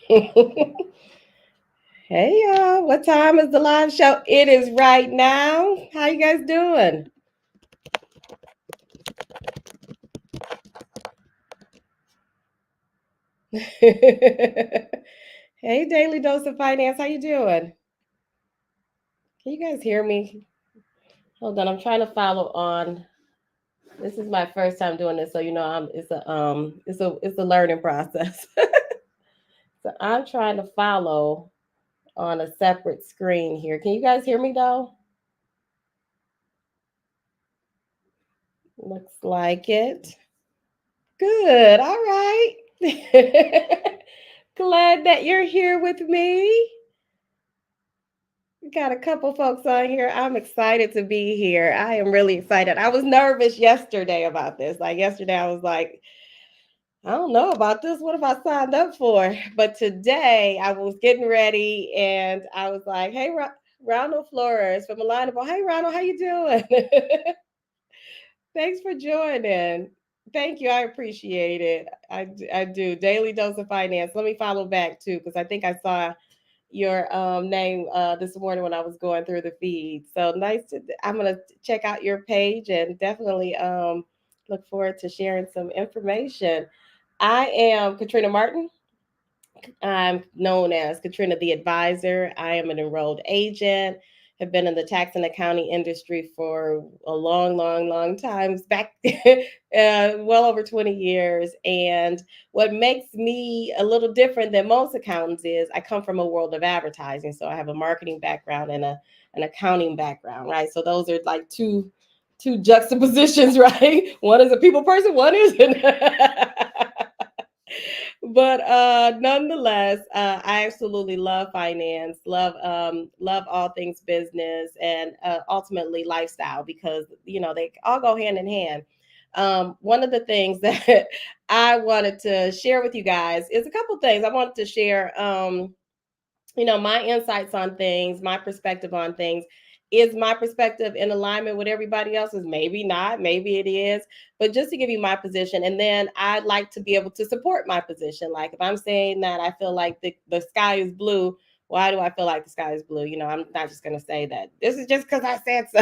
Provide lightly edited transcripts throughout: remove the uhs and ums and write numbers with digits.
Hey y'all, what time is the live show? It is right now. How you guys doing? Hey, Daily Dose of Finance, how you doing? Can you guys hear me? Hold on, I'm trying to follow on. This is my first time doing this, so it's a learning process. So I'm trying to follow on a separate screen here. Can you guys hear me though? Looks like it. Good. All right. Glad that you're here with me. We got a couple folks on here. I'm excited to be here. I am really excited. I was nervous yesterday about this. Like yesterday, I was like, I don't know about this. What have I signed up for? But today, I was getting ready, and I was like, "Hey, Ronald Flores from Alignable. Hey, Ronald, how you doing? Thanks for joining. Thank you. I appreciate it. I do. Daily Dose of Finance. Let me follow back too, because I think I saw your name this morning when I was going through the feed. So nice to, I'm going to check out your page and definitely look forward to sharing some information. I am Katrina Martin. I'm known as Katrina the Advisor. I am an enrolled agent, have been in the tax and accounting industry for a long, long, long time, back well over 20 years. And what makes me a little different than most accountants is I come from a world of advertising. So I have a marketing background and an accounting background, right? So those are like two juxtapositions, right? One is a people person, one isn't. But nonetheless, I absolutely love finance, love all things business, and ultimately lifestyle because they all go hand in hand. One of the things that I wanted to share with you guys is a couple things. I wanted to share. My insights on things, my perspective on things. Is my perspective in alignment with everybody else's? Maybe not, maybe it is. But just to give you my position, and then I'd like to be able to support my position. Like if I'm saying that I feel like the sky is blue, why do I feel like the sky is blue? I'm not just going to say that. This is just because I said so.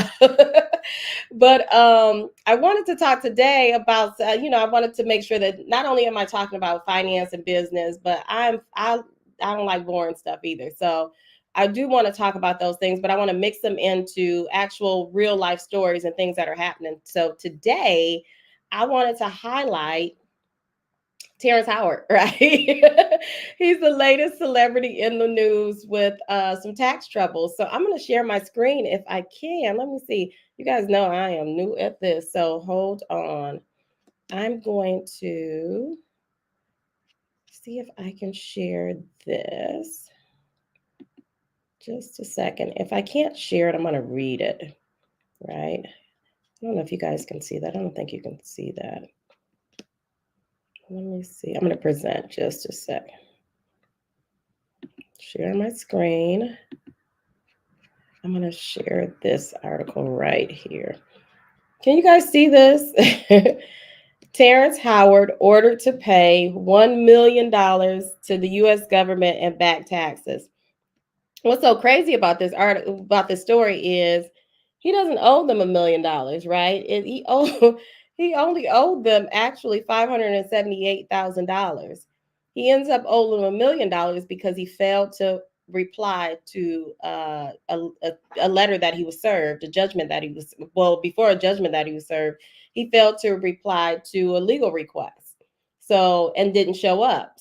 But I wanted to talk today about, I wanted to make sure that not only am I talking about finance and business, but I don't like boring stuff either. So I do want to talk about those things, but I want to mix them into actual real life stories and things that are happening. So today, I wanted to highlight Terrence Howard, right? He's the latest celebrity in the news with some tax troubles. So I'm going to share my screen if I can. Let me see. You guys know I am new at this. So hold on. I'm going to see if I can share this. Just a second. If I can't share it, I'm going to read it, right? I don't know if you guys can see that. I don't think you can see that. Let me see. I'm going to present just a sec. Share my screen. I'm going to share this article right here. Can you guys see this? Terrence Howard ordered to pay $1 million to the U.S. government and back taxes. What's so crazy about this article, about this story is he doesn't owe them $1 million, right? He only owed them actually $578,000. He ends up owing them $1 million because he failed to reply to a letter that he was served, a judgment that he was before a judgment that he was served. He failed to reply to a legal request, so and didn't show up.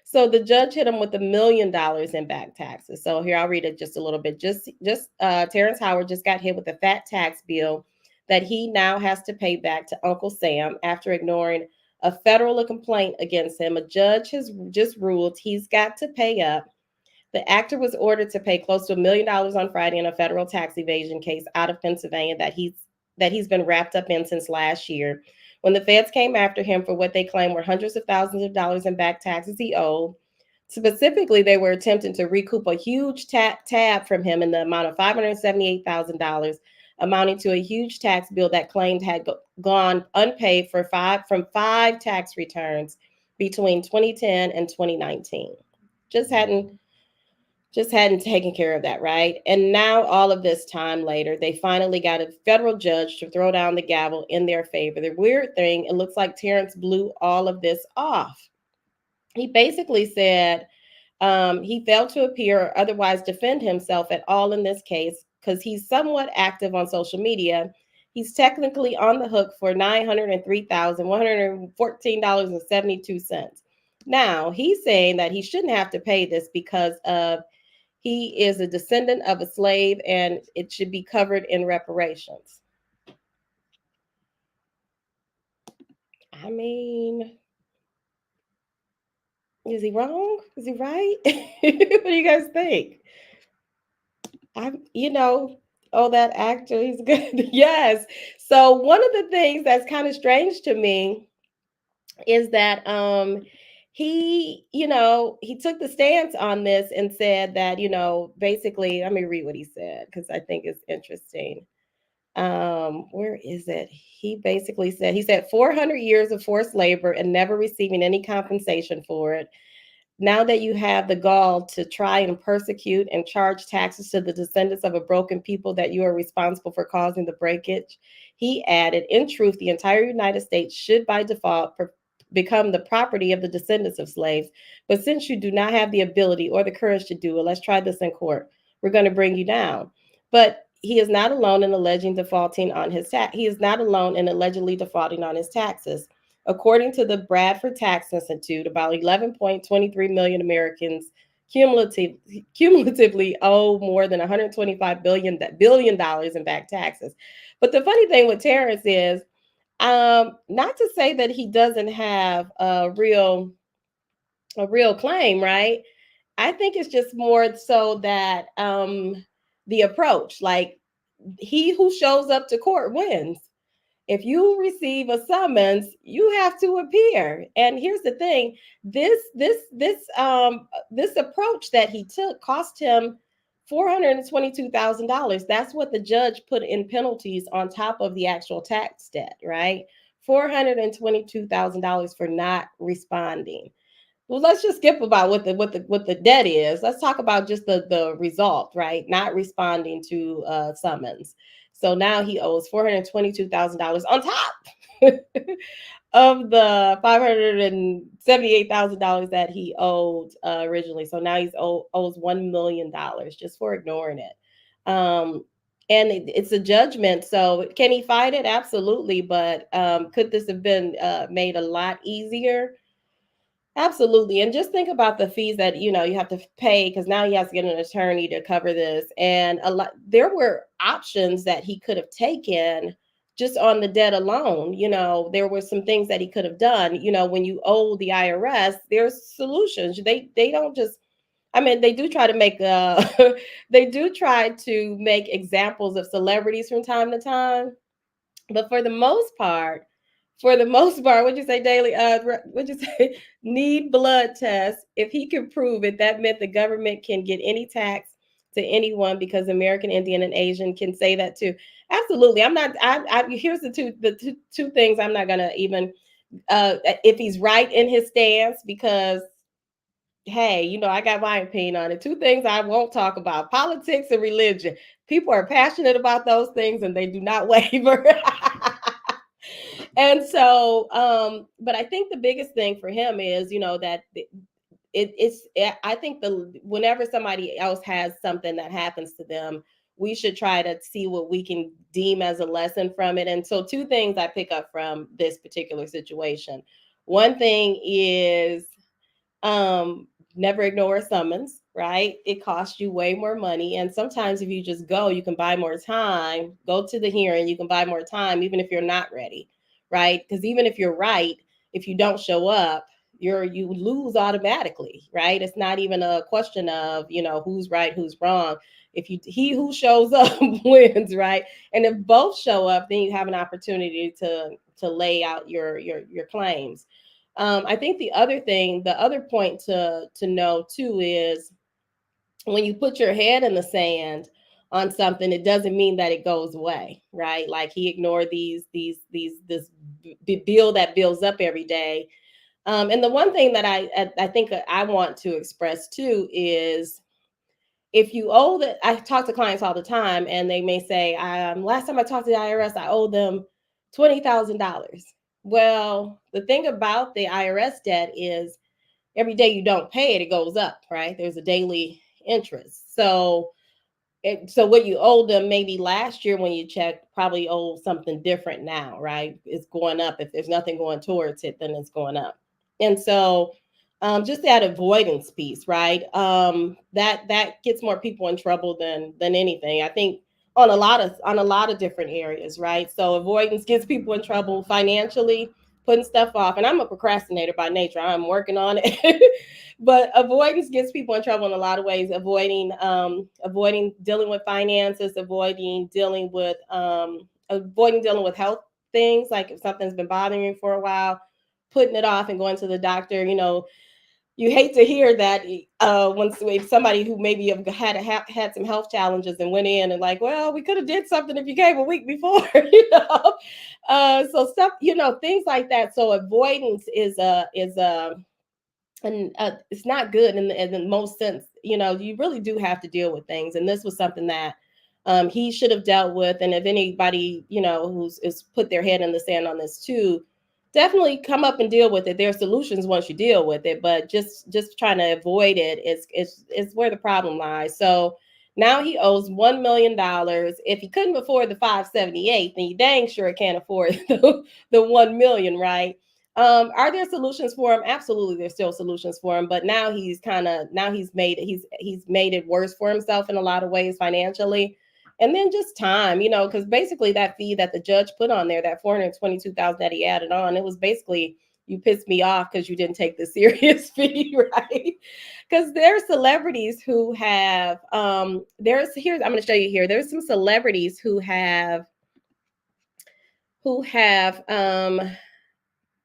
So the judge hit him with $1 million in back taxes. So here I'll read it just a little bit. Terrence Howard just got hit with a fat tax bill that he now has to pay back to Uncle Sam after ignoring a federal complaint against him. A judge has just ruled he's got to pay up. The actor was ordered to pay close to $1 million on Friday in a federal tax evasion case out of Pennsylvania that he's been wrapped up in since last year, when the feds came after him for what they claim were hundreds of thousands of dollars in back taxes he owed. Specifically, they were attempting to recoup a huge tab from him in the amount of $578,000, amounting to a huge tax bill that claimed had gone unpaid from five tax returns between 2010 and 2019. Just hadn't taken care of that, right? And now, all of this time later, they finally got a federal judge to throw down the gavel in their favor. The weird thing, it looks like Terrence blew all of this off. He basically said he failed to appear or otherwise defend himself at all in this case because he's somewhat active on social media. He's technically on the hook for $903,114.72. Now, he's saying that he shouldn't have to pay this because of he is a descendant of a slave and it should be covered in reparations. I mean, is he wrong? Is he right? What do you guys think? You know, oh, that actor, he's good. Yes. So one of the things that's kind of strange to me is that he, he took the stance on this and said that, basically, let me read what he said because I think it's interesting. Where is it? He said 400 years of forced labor and never receiving any compensation for it. Now that you have the gall to try and persecute and charge taxes to the descendants of a broken people that you are responsible for causing the breakage, he added, in truth, the entire United States should by default become the property of the descendants of slaves. But since you do not have the ability or the courage to do it, let's try this in court. We're going to bring you down. But he is not alone in alleging defaulting on his tax. He is not alone in allegedly defaulting on his taxes. According to the Bradford Tax Institute, about 11.23 million Americans cumulatively owe more than 125 billion dollars in back taxes. But the funny thing with Terrence is, not to say that he doesn't have a real claim, right? I think it's just more so that the approach, like he who shows up to court wins. If you receive a summons, you have to appear. And here's the thing: this approach that he took cost him $422,000. That's what the judge put in penalties on top of the actual tax debt, right? $422,000 for not responding. Well, let's just skip about what the debt is. Let's talk about just the result, right? Not responding to summons. So now he owes $422,000 on top of the $578,000 that he owed originally. So now owes $1 million just for ignoring it. And it's a judgment. So can he fight it? Absolutely. But could this have been made a lot easier? Absolutely. And just think about the fees that you have to pay because now he has to get an attorney to cover this. And a lot there were options that he could have taken just on the debt alone. There were some things that he could have done. When you owe the IRS, there's solutions. They don't just I mean, they do try to make they do try to make examples of celebrities from time to time, but for the most part, what'd you say, Daily? What'd you say? Need blood tests. If he can prove it, that meant the government can get any tax to anyone because American Indian and Asian can say that too. Absolutely. I'm not. Here's the two things I'm not gonna even. If he's right in his stance, because hey, I got my opinion on it. Two things I won't talk about: politics and religion. People are passionate about those things and they do not waver. And so but I think the biggest thing for him is that I think the whenever somebody else has something that happens to them, we should try to see what we can deem as a lesson from it. And so two things I pick up from this particular situation: one thing is um never ignore a summons, right? It costs you way more money, and sometimes if you just go, you can buy more time. Go to the hearing, you can buy more time even if you're not ready, right? Because even if you're right, if you don't show up, you lose automatically, right? It's not even a question of who's right, who's wrong. If he who shows up wins, right? And if both show up, then you have an opportunity to lay out your claims. I think the other point to know too is when you put your head in the sand on something, it doesn't mean that it goes away, right? Like he ignored this bill that builds up every day. And the one thing that I think I want to express too is, if you owe that, I talk to clients all the time, and they may say, last time I talked to the IRS, I owe them $20,000. Well, the thing about the IRS debt is every day you don't pay it, it goes up, right? There's a daily interest. So what you owe them maybe last year when you checked probably owe something different now, right? It's going up. If there's nothing going towards it, then it's going up. And so just that avoidance piece, right? That gets more people in trouble than anything. I think on a lot of different areas, right? So avoidance gets people in trouble financially, putting stuff off. And I'm a procrastinator by nature. I'm working on it. But avoidance gets people in trouble in a lot of ways. Avoiding dealing with finances, avoiding dealing with health things, like if something's been bothering you for a while, putting it off and going to the doctor. You hate to hear that, once if somebody who maybe have had some health challenges and went in and like, well, we could have did something if you came a week before. So stuff, things like that. So avoidance is a and it's not good in the most sense. You really do have to deal with things, and this was something that he should have dealt with. And if anybody who's is put their head in the sand on this too, definitely come up and deal with it. There are solutions once you deal with it, but just trying to avoid it is where the problem lies. So now he owes $1 million. If he couldn't afford the 578, then you dang sure can't afford the 1 million, right? Are there solutions for him? Absolutely, there's still solutions for him. But now he's made it worse for himself in a lot of ways financially, and then just time, because basically that fee that the judge put on there, that 422,000 that he added on, it was basically, you pissed me off because you didn't take the serious fee, right? Because there's celebrities who have I'm going to show you here. There's some celebrities who have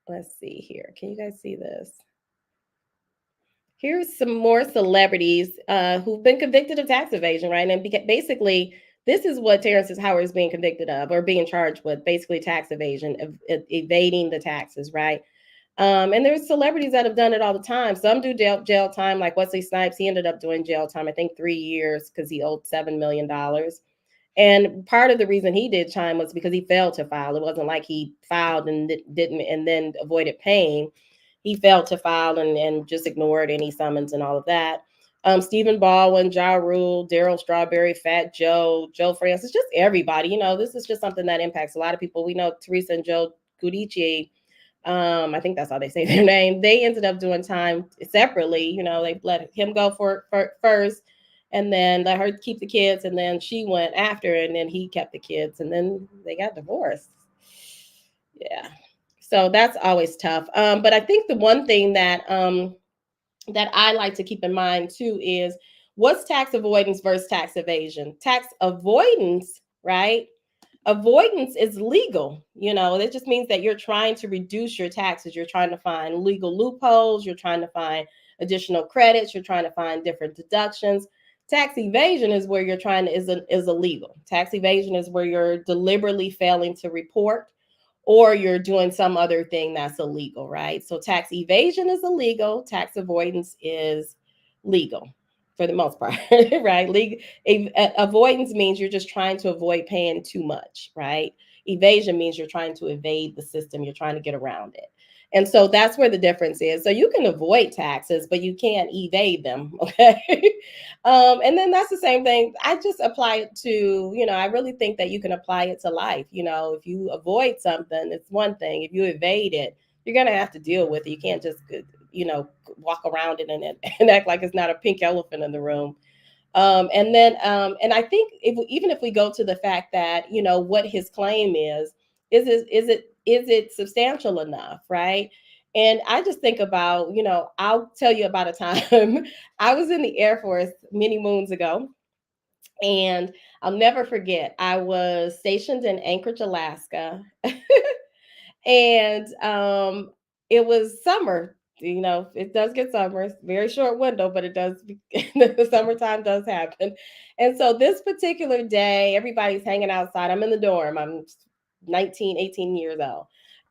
let's see here. Can you guys see this? Here's some more celebrities who've been convicted of tax evasion, right? And basically, this is what Terrence Howard is being convicted of or being charged with, basically tax evasion, evading the taxes, right? And there's celebrities that have done it all the time. Some do jail time, like Wesley Snipes. He ended up doing jail time, I think 3 years, because he owed $7 million. And part of the reason he did time was because he failed to file. It wasn't like he filed and didn't and then avoided paying. He failed to file and just ignored any summons and all of that. Stephen Baldwin, Ja Rule, Daryl Strawberry, Fat Joe, Joe Francis, just everybody. This is just something that impacts a lot of people. We know Teresa and Joe Gudici. I think that's how they say their name. They ended up doing time separately. They let him go for first, and then let her keep the kids, and then she went after, and then he kept the kids, and then they got divorced. Yeah, so that's always tough. But I think the one thing that I like to keep in mind too is, what's tax avoidance versus tax evasion? Tax avoidance, right? Avoidance is legal. It just means that you're trying to reduce your taxes. You're trying to find legal loopholes. You're trying to find additional credits. You're trying to find different deductions. Tax evasion is where you're trying to is illegal. Tax evasion is where you're deliberately failing to report, or you're doing some other thing that's illegal, right? So tax evasion is illegal. Tax avoidance is legal for the most part, right? Avoidance means you're just trying to avoid paying too much, right? Evasion means you're trying to evade the system. You're trying to get around it. And so that's where the difference is. So you can avoid taxes, but you can't evade them. Okay. And then that's the same thing. I just apply it to, I really think that you can apply it to life. If you avoid something, it's one thing. If you evade it, you're going to have to deal with it. You can't just, walk around it and act like it's not a pink elephant in the room. And I think even if we go to the fact that, what his claim is it substantial enough, right? And I just think about, I'll tell you about a time I was in the Air Force many moons ago, and I'll never forget, I was stationed in Anchorage, Alaska, and it was summer. It does get summer. It's a very short window, but it does. The summertime does happen. And so this particular day, everybody's hanging outside. I'm in the dorm. I'm 19, 18 years old.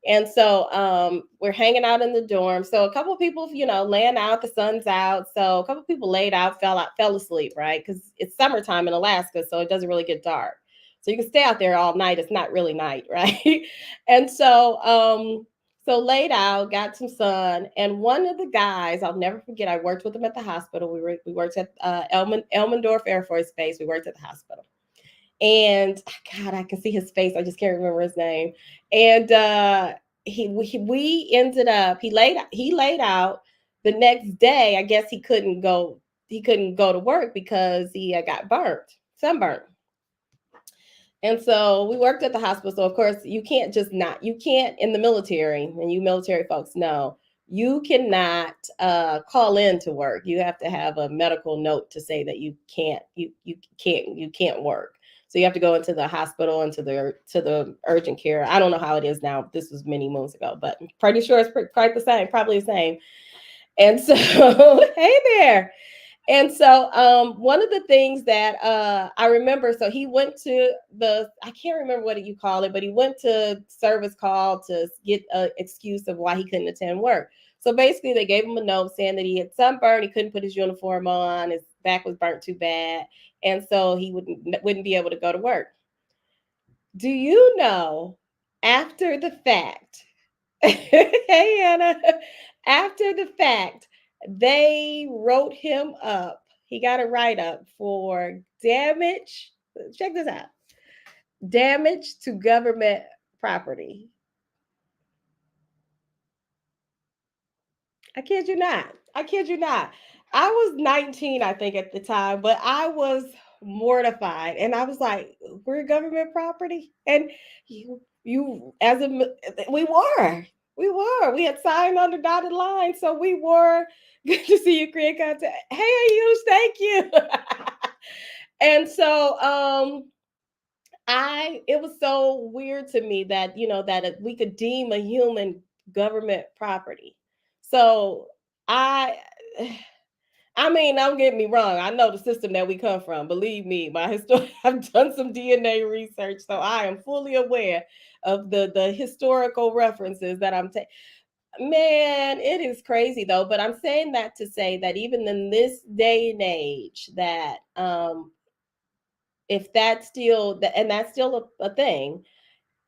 And so we're hanging out in the dorm. So a couple of people, laying out, the sun's out. So a couple of people laid out, fell asleep, right? Because it's summertime in Alaska, so it doesn't really get dark. So you can stay out there all night. It's not really night, right? And so laid out, got some sun, and one of the guys, I'll never forget, I worked with him at the hospital. We worked at Elmendorf Air Force Base. We worked at the hospital. And God, I can see his face. I just can't remember his name. And we ended up he laid out the next day. I guess he couldn't go to work because he got sunburned. And so we worked at the hospital. So of course you can't in the military, and you military folks know, you cannot call in to work. You have to have a medical note to say that you can't work. So you have to go into the hospital and to the urgent care. I don't know how it is now. This was many moons ago, but I'm pretty sure it's quite the same, probably the same. And so, hey there. And so one of the things that I remember, so he went to I can't remember what you call it, but he went to service call to get an excuse of why he couldn't attend work. So basically, they gave him a note saying that he had sunburn, he couldn't put his uniform on, his back was burnt too bad, and so he wouldn't be able to go to work. Do you know, after the fact, hey Anna, after the fact, they wrote him up. He got a write up for damage. Check this out: damage to government property. I kid you not. I kid you not. I was 19, I think, at the time, but I was mortified, and I was like, "We're government property," and you, as a, we were, we had signed on the dotted line, so we were. Good to see you, create content. Hey, you, thank you. And so, it was so weird to me that we could deem a human government property. So I I mean, don't get me wrong. I know the system that we come from. Believe me, my history. I've done some DNA research, so I am fully aware of the historical references that I'm taking. Man, it is crazy though. But I'm saying that to say that even in this day and age, that if that's still and that's still a thing,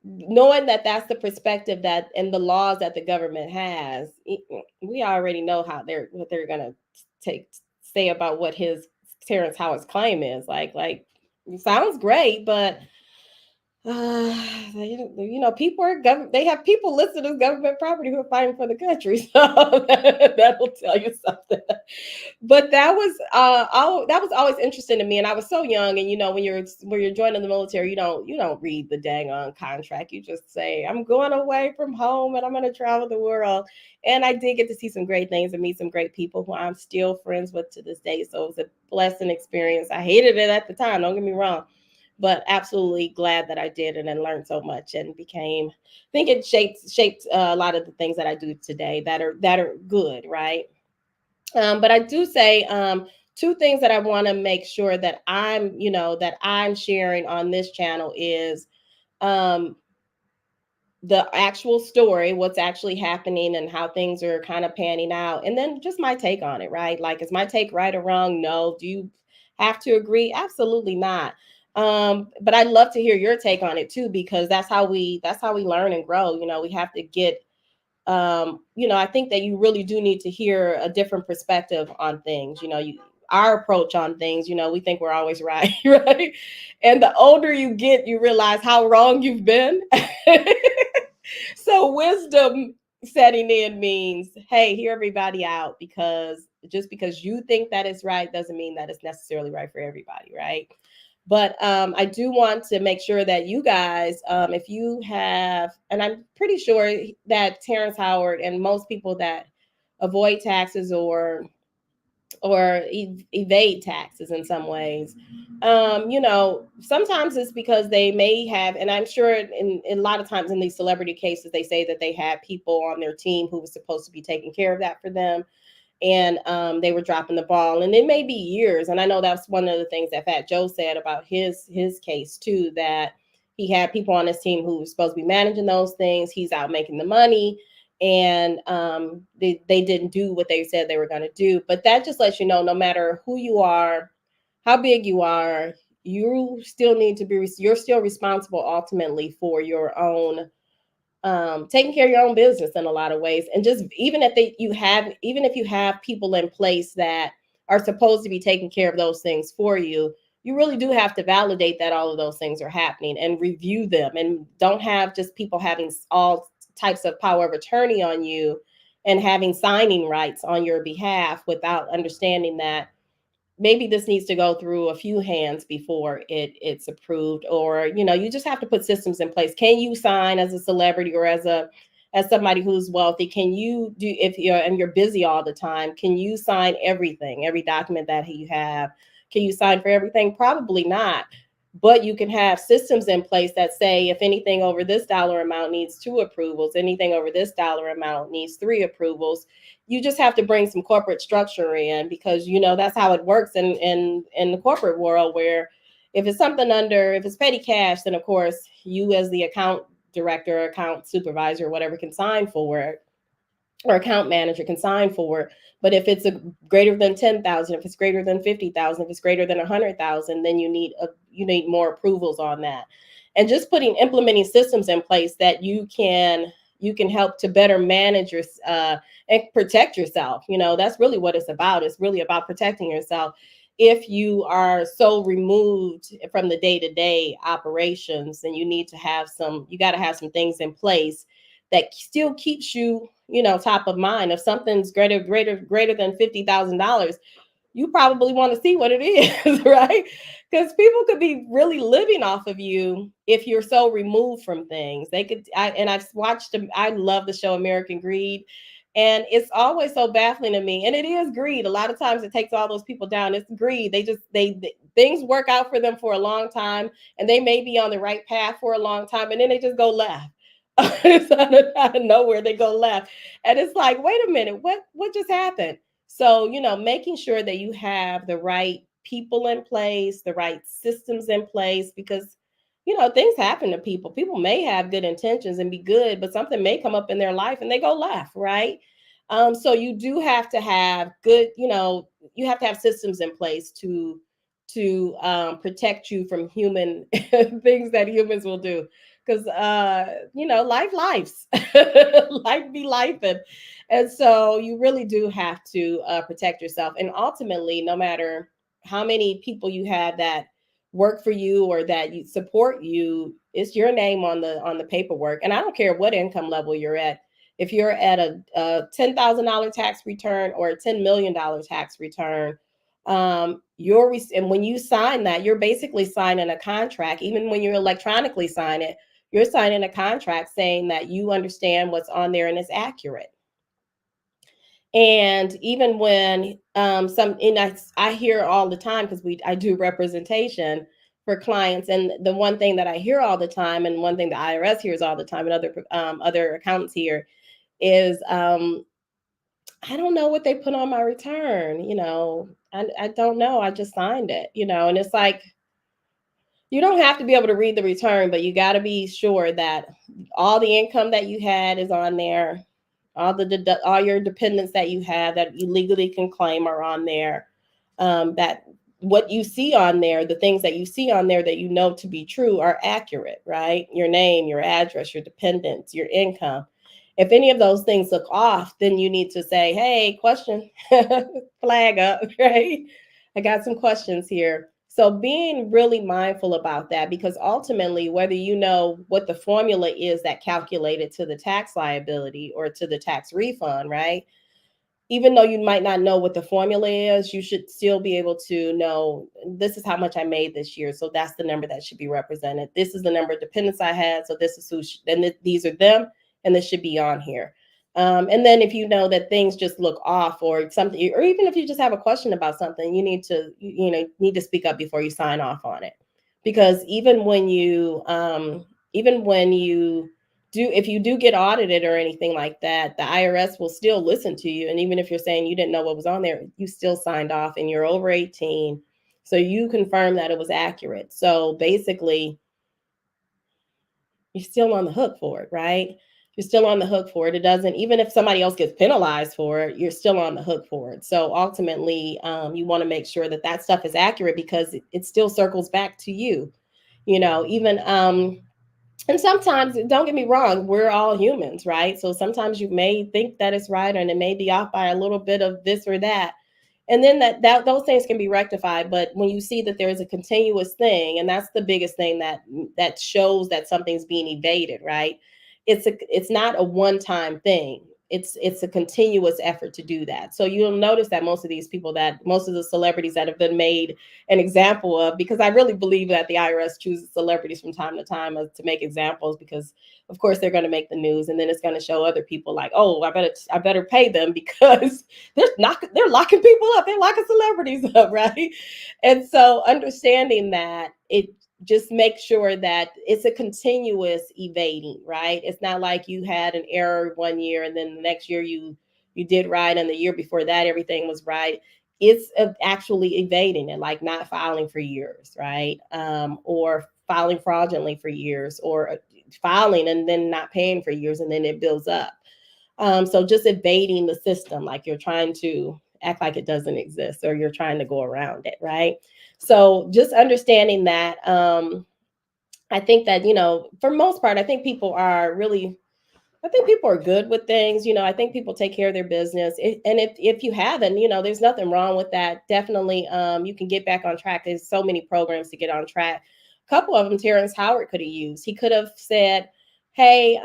knowing that that's the perspective that and the laws that the government has, we already know what they're gonna take say about what his Terrence Howard's claim is. Like it sounds great, but uh, people are they have people listed as government property who are fighting for the country, so that will tell you something. But that was always interesting to me, and I was so young. And when you're joining the military, you don't read the dang on contract. You just say, I'm going away from home and I'm going to travel the world. And I did get to see some great things and meet some great people who I'm still friends with to this day. So it was a blessing experience. I hated it at the time, don't get me wrong, but absolutely glad that I did it and learned so much and became. I think it shaped a lot of the things that I do today that are good, right? But I do say two things that I want to make sure that I'm sharing on this channel is um, the actual story, what's actually happening, and how things are kind of panning out, and then just my take on it. Right? Like, is my take right or wrong? No. Do you have to agree? Absolutely not. But I'd love to hear your take on it too, because that's how we learn and grow. We have to get I think that you really do need to hear a different perspective on things. Our approach on things, we think we're always right, right? And the older you get, you realize how wrong you've been. So wisdom setting in means, hey, hear everybody out, because just because you think that it's right doesn't mean that it's necessarily right for everybody, right? But I do want to make sure that you guys, if you have, and I'm pretty sure that Terrence Howard and most people that avoid taxes or evade taxes in some ways, sometimes it's because they may have, and I'm sure in a lot of times in these celebrity cases, they say that they had people on their team who was supposed to be taking care of that for them, and they were dropping the ball, and it may be years. And I know that's one of the things that Fat Joe said about his case too, that he had people on his team who were supposed to be managing those things. He's out making the money, and they didn't do what they said they were going to do. But that just lets you know, no matter who you are, how big you are, you still need to be, you're still responsible ultimately for your own, taking care of your own business in a lot of ways. And just even if you have, even if you have people in place that are supposed to be taking care of those things for you, you really do have to validate that all of those things are happening and review them, and don't have just people having all types of power of attorney on you and having signing rights on your behalf without understanding that maybe this needs to go through a few hands before it's approved. Or you just have to put systems in place. Can you sign as a celebrity or as somebody who's wealthy? Can you do, if you're busy all the time, can you sign everything, every document that you have? Can you sign for everything? Probably not. But you can have systems in place that say if anything over this dollar amount needs 2 approvals, anything over this dollar amount needs 3 approvals. You just have to bring some corporate structure in, because that's how it works in the corporate world, where if it's petty cash, then of course you as the account director, account supervisor, whatever, can sign for it, or account manager can sign for it. But if it's greater than 10,000, if it's greater than 50,000, if it's greater than 100,000, then you need more approvals on that. And just implementing systems in place that you can help to better manage your and protect yourself. That's really what it's about. It's really about protecting yourself. If you are so removed from the day-to-day operations, then you got to have some things in place that still keeps you, top of mind. If something's greater than $50,000, you probably want to see what it is, right? Because people could be really living off of you if you're so removed from things. I've watched them. I love the show American Greed. And it's always so baffling to me. And it is greed. A lot of times it takes all those people down. It's greed. Things work out for them for a long time, and they may be on the right path for a long time, and then they just go left. It's out of nowhere, they go left. And it's like, wait a minute, what just happened? So, making sure that you have the right people in place, the right systems in place, because, things happen to people. People may have good intentions and be good, but something may come up in their life and they go left, right? So you do have to have you have to have systems in place to protect you from human things that humans will do. Because life life be life, and so you really do have to protect yourself. And ultimately, no matter how many people you have that work for you or that you support you, it's your name on the paperwork. And I don't care what income level you're at. If you're at a $10,000 tax return or a $10 million tax return, and when you sign that, you're basically signing a contract. Even when you electronically sign it, you're signing a contract saying that you understand what's on there and it's accurate. And even when I hear all the time, because I do representation for clients, and the one thing that I hear all the time, and one thing the IRS hears all the time, and other accountants here, is I don't know what they put on my return. I don't know. I just signed it. And it's like, you don't have to be able to read the return, but you got to be sure that all the income that you had is on there. All your dependents that you have that you legally can claim are on there. That what you see on there, the things that you see on there that you know to be true, are accurate, right? Your name, your address, your dependents, your income. If any of those things look off, then you need to say, hey, question, flag up, right? I got some questions here. So being really mindful about that, because ultimately, whether you know what the formula is that calculated to the tax liability or to the tax refund, right? Even though you might not know what the formula is, you should still be able to know, this is how much I made this year. So that's the number that should be represented. This is the number of dependents I had. So this is these are them, and this should be on here. And then if you know that things just look off or something, or even if you just have a question about something, you need to speak up before you sign off on it. Because even when you if you do get audited or anything like that, the IRS will still listen to you. And even if you're saying you didn't know what was on there, you still signed off and you're over 18. So you confirm that it was accurate. So basically, you're still on the hook for it, right? You're still on the hook for it. It doesn't, even if somebody else gets penalized for it, you're still on the hook for it. So ultimately, you want to make sure that that stuff is accurate because it still circles back to you. Even and sometimes, don't get me wrong, we're all humans, right? So sometimes you may think that it's right and it may be off by a little bit of this or that, and then that those things can be rectified. But when you see that there is a continuous thing, and that's the biggest thing that shows that something's being evaded, right? It's not a one-time thing. It's a continuous effort to do that. So you'll notice that most of the celebrities that have been made an example of, because I really believe that the IRS chooses celebrities from time to time to make examples, because of course they're going to make the news, and then it's going to show other people like, oh, I better pay them because they're locking people up, they're locking celebrities up, right? And so understanding that, it just make sure that it's a continuous evading, right? It's not like you had an error one year and then the next year you did right, and the year before that everything was right. It's actually evading it, like not filing for years, right? Or filing fraudulently for years, or filing and then not paying for years, and then it builds up. So just evading the system, like you're trying to act like it doesn't exist, or you're trying to go around it, right? So just understanding that, I think that, for most part, I think people are good with things. I think people take care of their business. And if you haven't, there's nothing wrong with that. Definitely, you can get back on track. There's so many programs to get on track. A couple of them Terrence Howard could have used. He could have said, hey,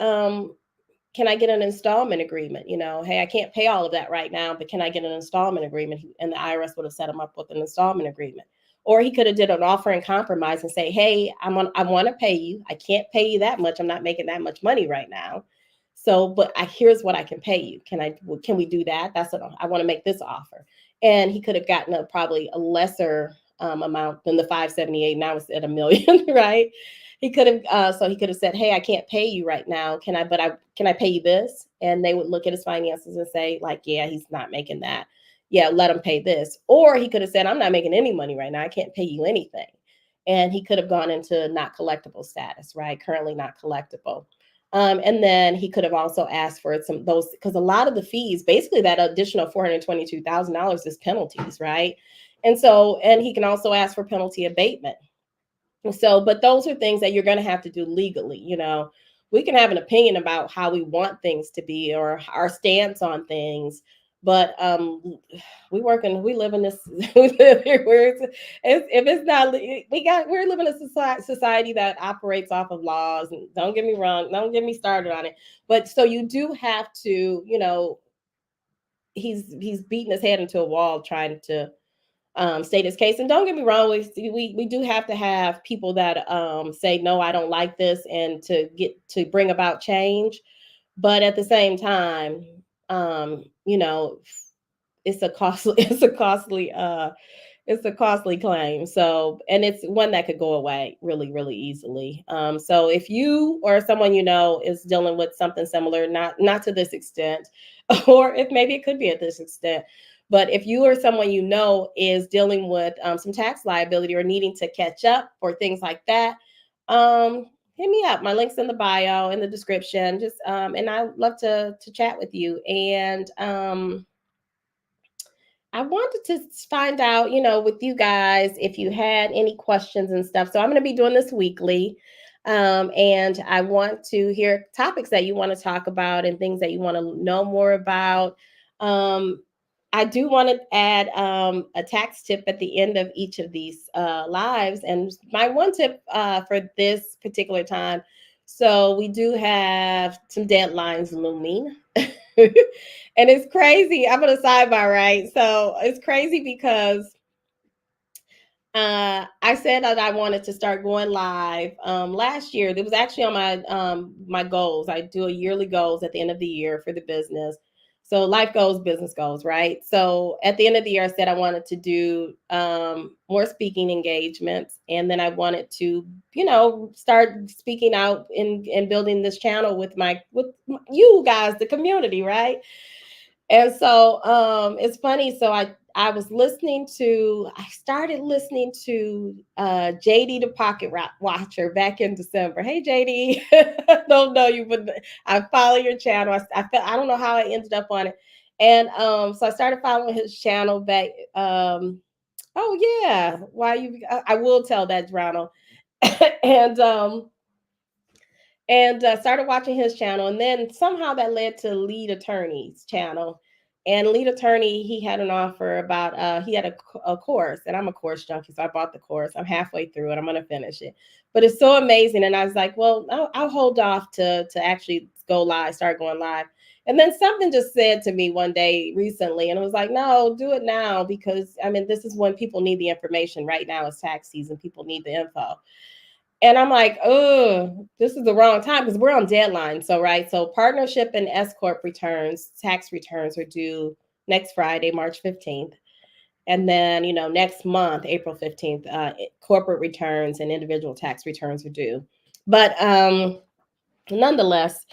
can I get an installment agreement? Hey, I can't pay all of that right now, but can I get an installment agreement? And the IRS would have set him up with an installment agreement. Or he could have did an offer and compromise and say, hey, I want to pay you. I can't pay you that much. I'm not making that much money right now. So, but here's what I can pay you. Can we do that? That's what I want to make this offer. And he could have gotten probably a lesser amount than the 578. Now it's at a million, right? He could have said, hey, I can't pay you right now. Can I pay you this? And they would look at his finances and say, like, yeah, he's not making that. Yeah, let him pay this. Or he could have said, I'm not making any money right now. I can't pay you anything. And he could have gone into not collectible status, right? Currently not collectible. And then he could have also asked for some those, because a lot of the fees, basically that additional $422,000 is penalties, right? And he can also ask for penalty abatement. So, but those are things that you're going to have to do legally. We can have an opinion about how we want things to be or our stance on things, but we live in this, we live here where if it's not, we're living in a society that operates off of laws. And don't get me wrong, don't get me started on it. But so you do have to, he's beating his head into a wall trying to state his case. And don't get me wrong, we do have to have people that say, no, I don't like this, and to bring about change. But at the same time, you know, it's a costly, it's a costly claim. So, and it's one that could go away really, really easily. So if you or someone is dealing with something similar, not to this extent, or if maybe it could be at this extent, but if you or someone is dealing with some tax liability or needing to catch up or things like that, hit me up. My link's in the bio, in the description. Just and I'd love to chat with you. And I wanted to find out, with you guys, if you had any questions and stuff. So I'm going to be doing this weekly. And I want to hear topics that you want to talk about and things that you want to know more about. Um, I do want to add a tax tip at the end of each of these lives. And my one tip for this particular time, so we do have some deadlines looming. And it's crazy. I'm gonna sidebar, right? So it's crazy because I said that I wanted to start going live last year. It was actually on my goals. I do a yearly goals at the end of the year for the business. So life goals, business goals, right? So at the end of the year, I said I wanted to do more speaking engagements, and then I wanted to, start speaking out and building this channel with you guys, the community, right? And so it's funny. So I started listening to JD the Pocket Watcher back in December. Hey JD, don't know you, but I follow your channel. I don't know how I ended up on it. And so I started following his channel back. Oh yeah, why you? I will tell that, Ronald. and started watching his channel, and then somehow that led to Lead Attorney's channel. And Lead Attorney, he had an offer about he had a course, and I'm a course junkie, so I bought the course. I'm halfway through it. I'm going to finish it, but it's so amazing. And I was like, well, I'll hold off to actually go live, start going live. And then something just said to me one day recently, and it was like, no, do it now, because I mean, this is when people need the information. Right now is tax season. People need the info. And I'm like, oh, this is the wrong time, because we're on deadline. So, right. So partnership and S Corp returns, tax returns are due next Friday, March 15th. And then, next month, April 15th, corporate returns and individual tax returns are due. But nonetheless,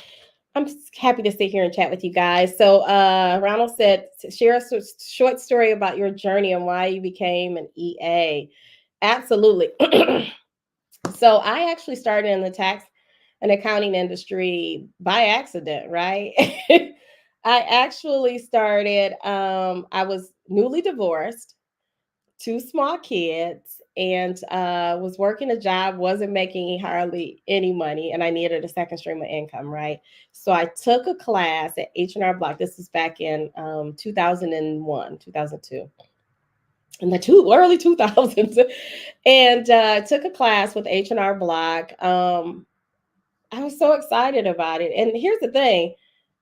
I'm happy to sit here and chat with you guys. So Ronald said, share a short story about your journey and why you became an EA. Absolutely. So I actually started in the tax and accounting industry by accident, right? I actually started, I was newly divorced, two small kids, and was working a job, wasn't making hardly any money, and I needed a second stream of income, right? So I took a class at H&R Block. This was back in 2001, 2002. In the early 2000s, and took a class with H&R Block. I was so excited about it. And here's the thing,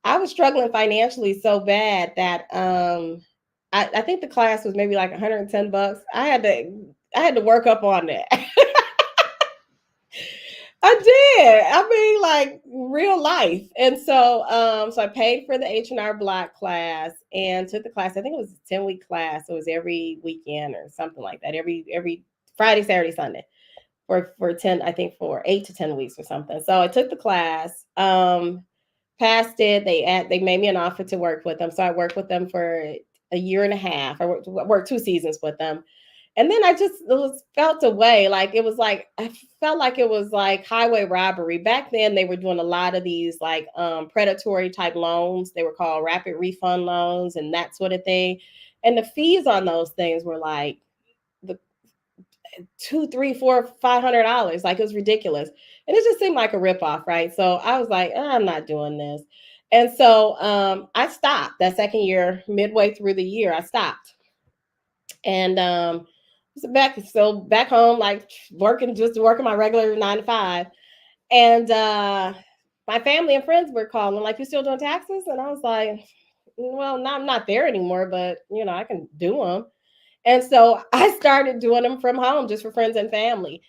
I was struggling financially so bad that I think the class was maybe like $110. I had to work up on that. I did. I mean, like real life. And so I paid for the H&R Block class and took the class. I think it was a 10-week class. It was every weekend or something like that. Every Friday, Saturday, Sunday for 10, I think for 8 to 10 weeks or something. So I took the class, passed it. They made me an offer to work with them. So I worked with them for a year and a half. I worked 2 seasons with them. And then felt away. Like it was like, I felt like it was like highway robbery. Back then they were doing a lot of these like predatory type loans. They were called rapid refund loans and that sort of thing. And the fees on those things were like the two, three, four, $500. Like it was ridiculous. And it just seemed like a ripoff, right? So I was like, I'm not doing this. And so I stopped that second year, midway through the year, I stopped. And back home, like working my regular 9 to 5. And my family and friends were calling, like, you still doing taxes? And I was like, well, no, I'm not there anymore, but I can do them. And so I started doing them from home just for friends and family.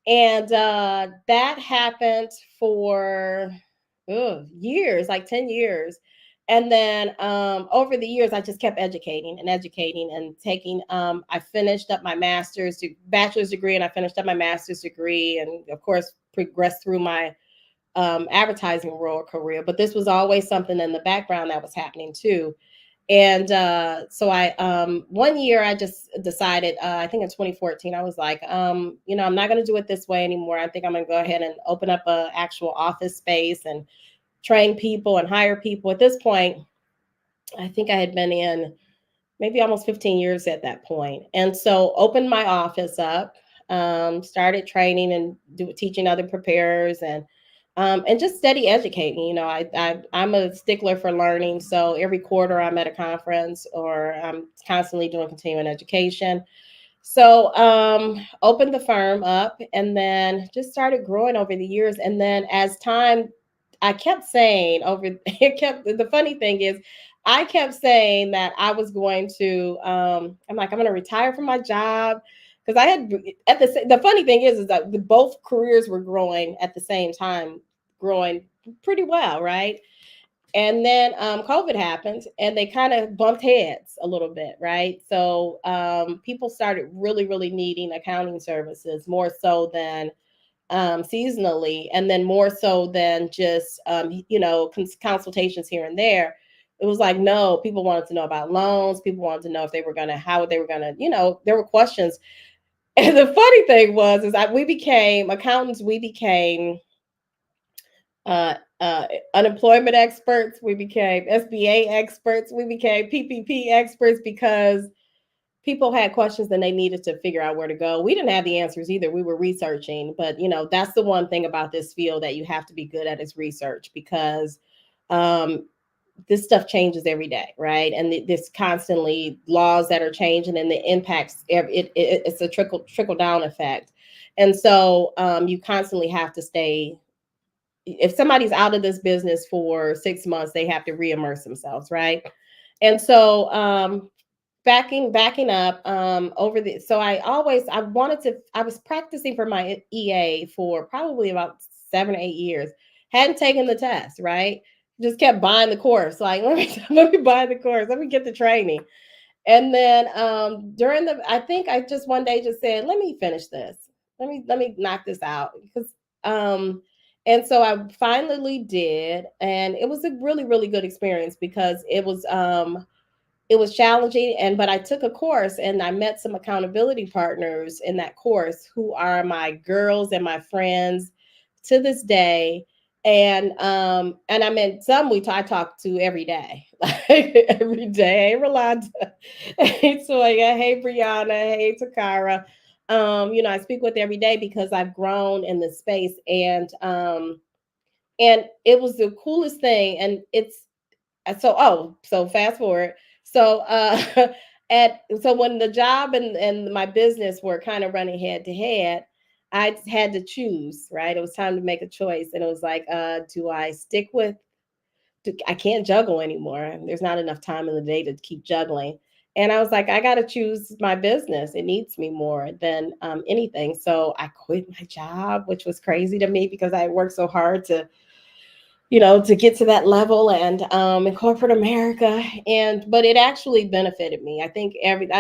And that happened for years, like 10 years. And then over the years, I just kept educating and taking, I finished up my bachelor's degree, and I finished up my master's degree, and of course, progressed through my advertising role career. But this was always something in the background that was happening too. And so I, one year I just decided, I think in 2014, I was like, I'm not going to do it this way anymore. I think I'm going to go ahead and open up a actual office space and train people and hire people. At this point, I think I had been in maybe almost 15 years at that point. And so opened my office up, started training and teaching other preparers, and just steady educating. I'm a stickler for learning. So every quarter I'm at a conference, or I'm constantly doing continuing education. So opened the firm up, and then just started growing over the years. And then as time, I kept saying the funny thing is, I kept saying that I was going to, I'm like, I'm going to retire from my job. Because I had, the funny thing is that both careers were growing at the same time, growing pretty well, right? And then COVID happened, and they kind of bumped heads a little bit, right? So people started really, really needing accounting services more so than seasonally, and then more so than just consultations here and there. It was like, no, people wanted to know about loans. People wanted to know if they were gonna, how they were gonna, there were questions. And the funny thing was, is that we became accountants. We became uh, uh, unemployment experts. We became SBA experts. We became PPP experts because people had questions and they needed to figure out where to go. We didn't have the answers either. We were researching, but that's the one thing about this field that you have to be good at is research because um, this stuff changes every day, right? And there's constantly laws that are changing, and the impacts. It's a trickle down effect, and so you constantly have to stay. If somebody's out of this business for 6 months, they have to reimmerse themselves, right? And so backing up over the so I wanted to I was practicing for my EA for probably about 7 or 8 years. Hadn't taken the test, right? Just kept buying the course. Like, let me buy the course, let me get the training. And then during the I think I just one day just said, let me finish this. Let me knock this out. Because and so I finally did, and it was a really, really good experience because it was challenging, and but I took a course and I met some accountability partners in that course who are my girls and my friends to this day. And I mean, some I talk to every day, like every day. Hey Rolanda, hey Toya, hey Brianna, hey Takara. I speak with every day because I've grown in this space, and it was the coolest thing. And it's so fast forward. So at so when the job and my business were kind of running head to head, I had to choose, right? It was time to make a choice. And it was like, do I stick with I can't juggle anymore. There's not enough time in the day to keep juggling. And I was like, I got to choose my business. It needs me more than anything. So I quit my job, which was crazy to me because I worked so hard to get to that level and in corporate America. And but it actually benefited me. I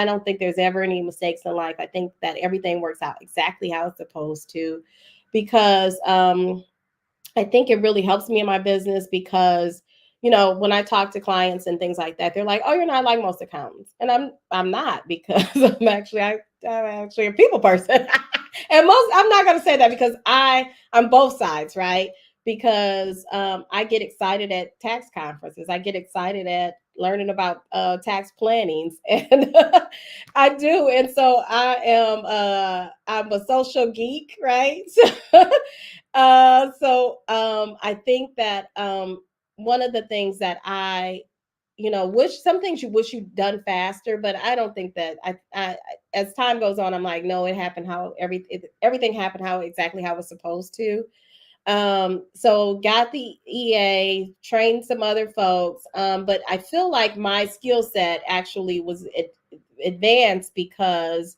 don't think there's ever any mistakes in life. I think that everything works out exactly how it's supposed to, because I think it really helps me in my business because when I talk to clients and things like that, they're like, "Oh, you're not like most accountants," and I'm not, because I'm actually a people person. And I'm not going to say that because I'm both sides, right? Because I get excited at tax conferences. I get excited at learning about tax plannings, and I do. And so I'm a social geek, right? I think that one of the things that wish some things you wish you'd done faster, but I don't think that as time goes on, I'm like, no, it happened everything happened exactly how it was supposed to. So got the EA, trained some other folks, but I feel like my skill set actually was advanced because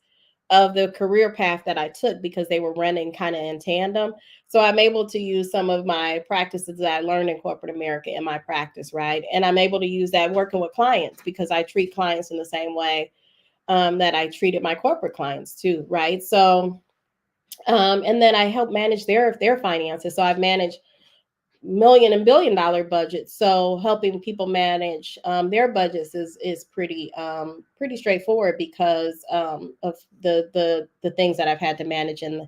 of the career path that I took, because they were running kind of in tandem. So I'm able to use some of my practices that I learned in corporate America in my practice, right? And I'm able to use that working with clients because I treat clients in the same way that I treated my corporate clients too, right? So and then I help manage their finances. So I've managed million and billion dollar budgets. So helping people manage their budgets is pretty straightforward because of the things that I've had to manage in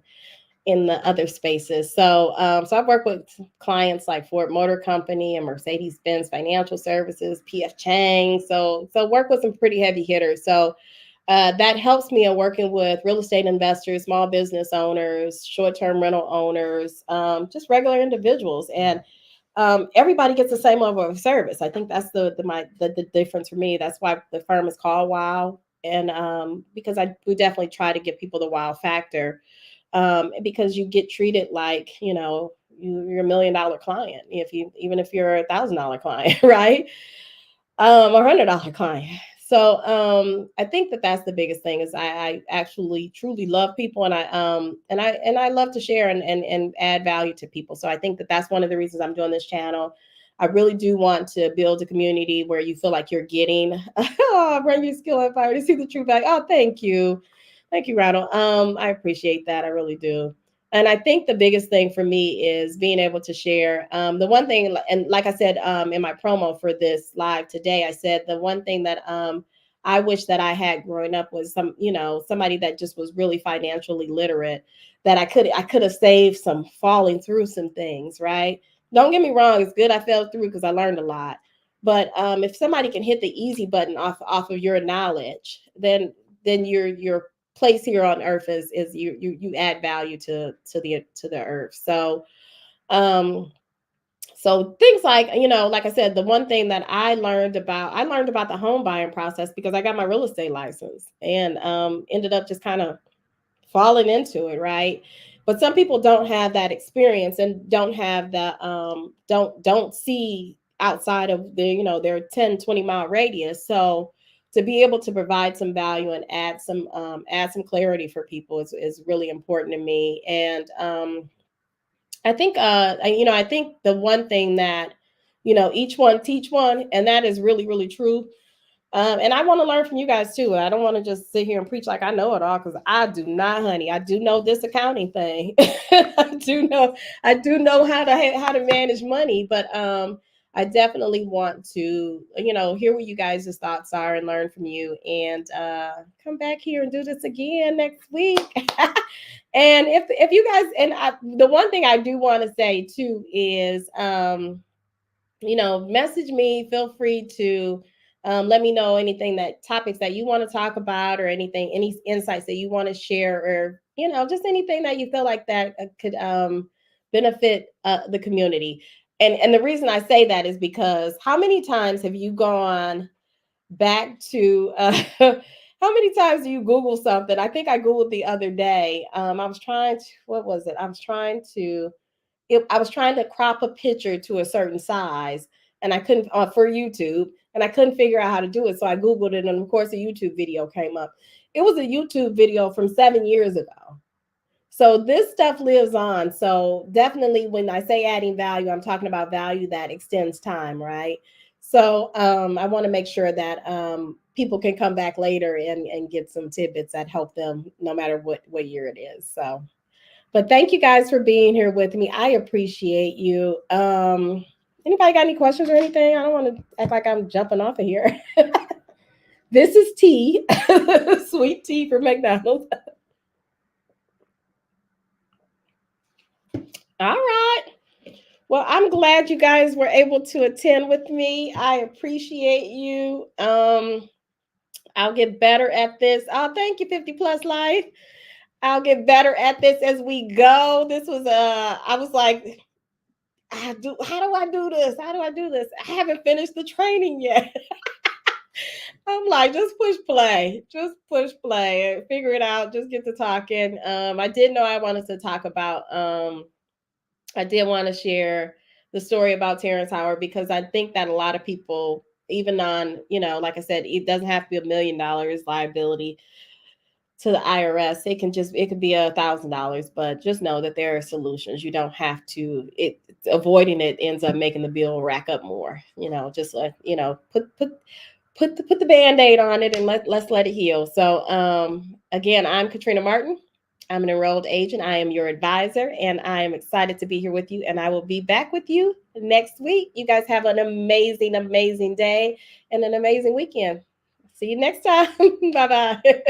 the other spaces. So I've worked with clients like Ford Motor Company and Mercedes Benz Financial Services, PF Chang. So work with some pretty heavy hitters. So that helps me in working with real estate investors, small business owners, short-term rental owners, just regular individuals, and everybody gets the same level of service. I think that's the difference for me. That's why the firm is called Wow, and because we definitely try to give people the wow factor, because you get treated like you're $1 million client even if you're $1,000 client, right? Or $100 client. So I think that that's the biggest thing is I actually truly love people, and I love to share and add value to people. So I think that that's one of the reasons I'm doing this channel. I really do want to build a community where you feel like you're getting bring your skill and fire to see the true value. Oh, thank you, Ronald. I appreciate that. I really do. And I think the biggest thing for me is being able to share. The one thing, and like I said in my promo for this live today, I said the one thing that I wish that I had growing up was somebody that just was really financially literate, that I could have saved some falling through some things, right? Don't get me wrong, it's good I fell through because I learned a lot. But if somebody can hit the easy button off of your knowledge, then you're place here on earth is you add value to the earth. Um so things like, like I said, the one thing that I learned about the home buying process because I got my real estate license, and ended up just kind of falling into it, right? But some people don't have that experience and don't have the don't see outside of their 10-20 mile radius. So to be able to provide some value and add some clarity for people is really important to me. And I think the one thing that each one teach one, and that is really really true. And I want to learn from you guys too. I don't want to just sit here and preach like I know it all, because I do not, honey. I do know this accounting thing. I do know how to manage money, but I definitely want to hear what you guys' thoughts are and learn from you, and come back here and do this again next week. And if you guys, the one thing I do want to say too is message me. Feel free to let me know anything, that topics that you want to talk about, or anything, any insights that you want to share, or just anything that you feel like that could benefit the community. And the reason I say that is because how many times have you gone back to how many times do you Google something? I think I Googled the other day. I was trying to, what was it? I was trying to crop a picture to a certain size, and I couldn't, for YouTube, and I couldn't figure out how to do it. So I Googled it, and of course, a YouTube video came up. It was a YouTube video from 7 years ago. So this stuff lives on. So definitely, when I say adding value, I'm talking about value that extends time, right? So I want to make sure that people can come back later and get some tidbits that help them, no matter what year it is. So. But thank you guys for being here with me. I appreciate you. Anybody got any questions or anything? I don't want to act like I'm jumping off of here. This is tea, sweet tea from McDonald's. All right. Well, I'm glad you guys were able to attend with me. I appreciate you. I'll get better at this. Oh, thank you, 50 Plus Life. I'll get better at this as we go. This was I was like, how do I do this? How do I do this? I haven't finished the training yet. I'm like, just push play. Just push play. Figure it out. Just get to talking. I did know I wanted to talk about I did want to share the story about Terrence Howard, because I think that a lot of people, even on, like I said, it doesn't have to be $1 million liability to the IRS. It could be $1,000, but just know that there are solutions. You don't have to. Avoiding it ends up making the bill rack up more. Just put the band-aid on it, and let's let it heal. So again, I'm Katrina Martin. I'm an enrolled agent. I am your advisor, and I am excited to be here with you. And I will be back with you next week. You guys have an amazing, amazing day and an amazing weekend. See you next time. Bye bye.